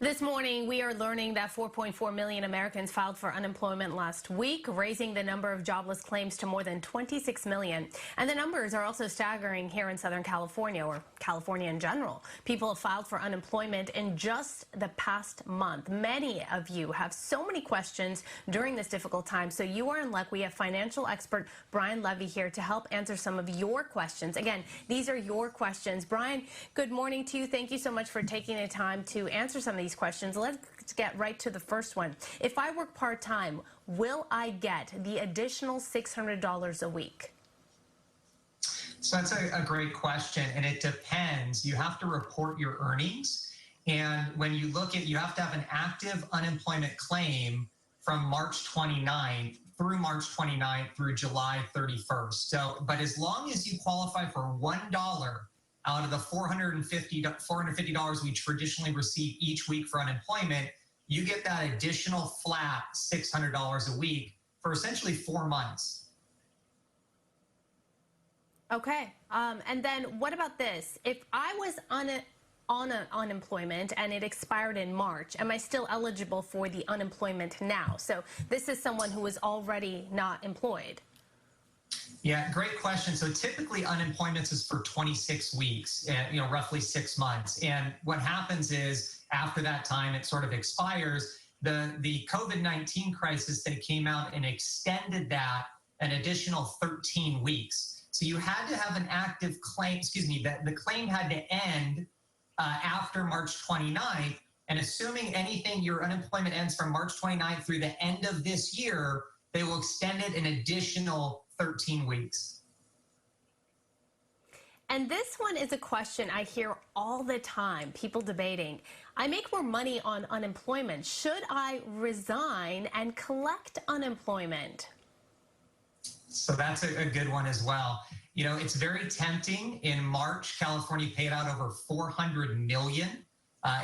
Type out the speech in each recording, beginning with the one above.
This morning, we are learning that 4.4 million Americans filed for unemployment last week, raising the number of jobless claims to more than 26 million. And the numbers are also staggering here in Southern California, or California in general. People have filed for unemployment in just the past month. Many of you have so many questions during this difficult time, so you are in luck. We have financial expert Brian Levy here to help answer some of your questions. Again, these are your questions. Brian, good morning to you. Thank you so much for taking the time to answer some of these questions. Let's get right to the first one. If I work part-time, will I get the additional $600 a week? So that's a great question, and it depends. You have to report your earnings, and when you look at, you have to have an active unemployment claim from March 29th through July 31st. So, but as long as you qualify for $1 out of the $450 we traditionally receive each week for unemployment, you get that additional flat $600 a week for essentially 4 months. Okay. And then what about this? If I was on unemployment and it expired in March, am I still eligible for the unemployment now? So this is someone who is already not employed. Yeah, great question. So typically unemployment is for 26 weeks, roughly 6 months. And what happens is after that time, it sort of expires. The COVID-19 crisis that came out and extended that an additional 13 weeks. So you had to have an active claim, the claim had to end after March 29th. And assuming your unemployment ends from March 29th through the end of this year, they will extend it an additional 13 weeks. And this one is a question I hear all the time, people debating. I make more money on unemployment. Should I resign and collect unemployment? So that's a good one as well. You know, it's very tempting. In March, California paid out over $400 million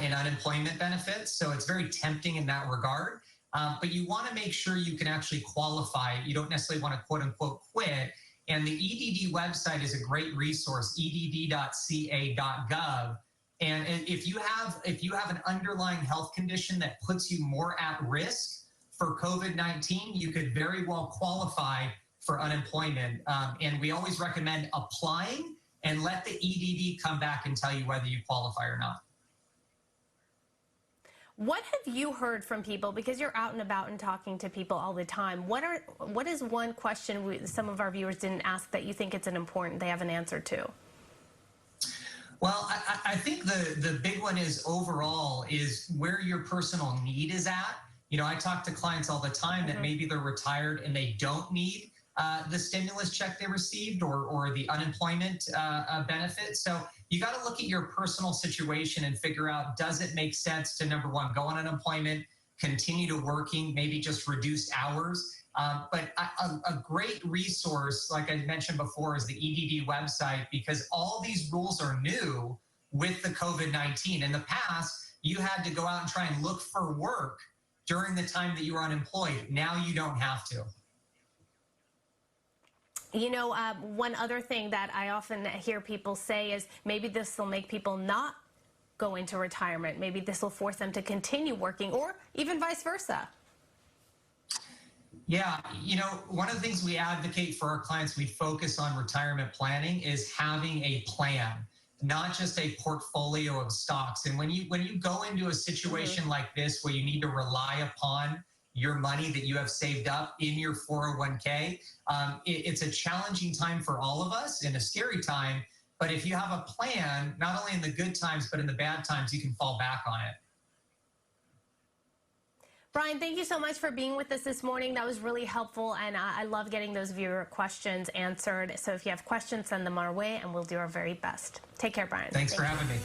in unemployment benefits. So it's very tempting in that regard. But you want to make sure you can actually qualify. You don't necessarily want to quote unquote quit. And the EDD website is a great resource, edd.ca.gov. And if you have an underlying health condition that puts you more at risk for COVID-19, you could very well qualify for unemployment. And we always recommend applying and let the EDD come back and tell you whether you qualify or not. What have you heard from people, because you're out and about and talking to people all the time? What is one question some of our viewers didn't ask that you think it's they have an answer to? Well, I think the big one is overall is where your personal need is at. You know, I talk to clients all the time that maybe they're retired and they don't need the stimulus check they received or the unemployment benefit. So you got to look at your personal situation and figure out, does it make sense to, number one, go on unemployment, continue to working, maybe just reduce hours. But a great resource, like I mentioned before, is the EDD website, because all these rules are new with the COVID-19. In the past, you had to go out and try and look for work during the time that you were unemployed. Now you don't have to. You know, one other thing that I often hear people say is maybe this will make people not go into retirement. Maybe this will force them to continue working, or even vice versa. Yeah, you know, one of the things we advocate for our clients, we focus on retirement planning, is having a plan, not just a portfolio of stocks. And when you go into a situation like this where you need to rely upon your money that you have saved up in your 401k, it's a challenging time for all of us and a scary time. But if you have a plan, not only in the good times, but in the bad times, you can fall back on it. Brian, thank you so much for being with us this morning. That was really helpful, and I love getting those viewer questions answered. So if you have questions, send them our way, and we'll do our very best. Take care, Brian. Thanks for having me.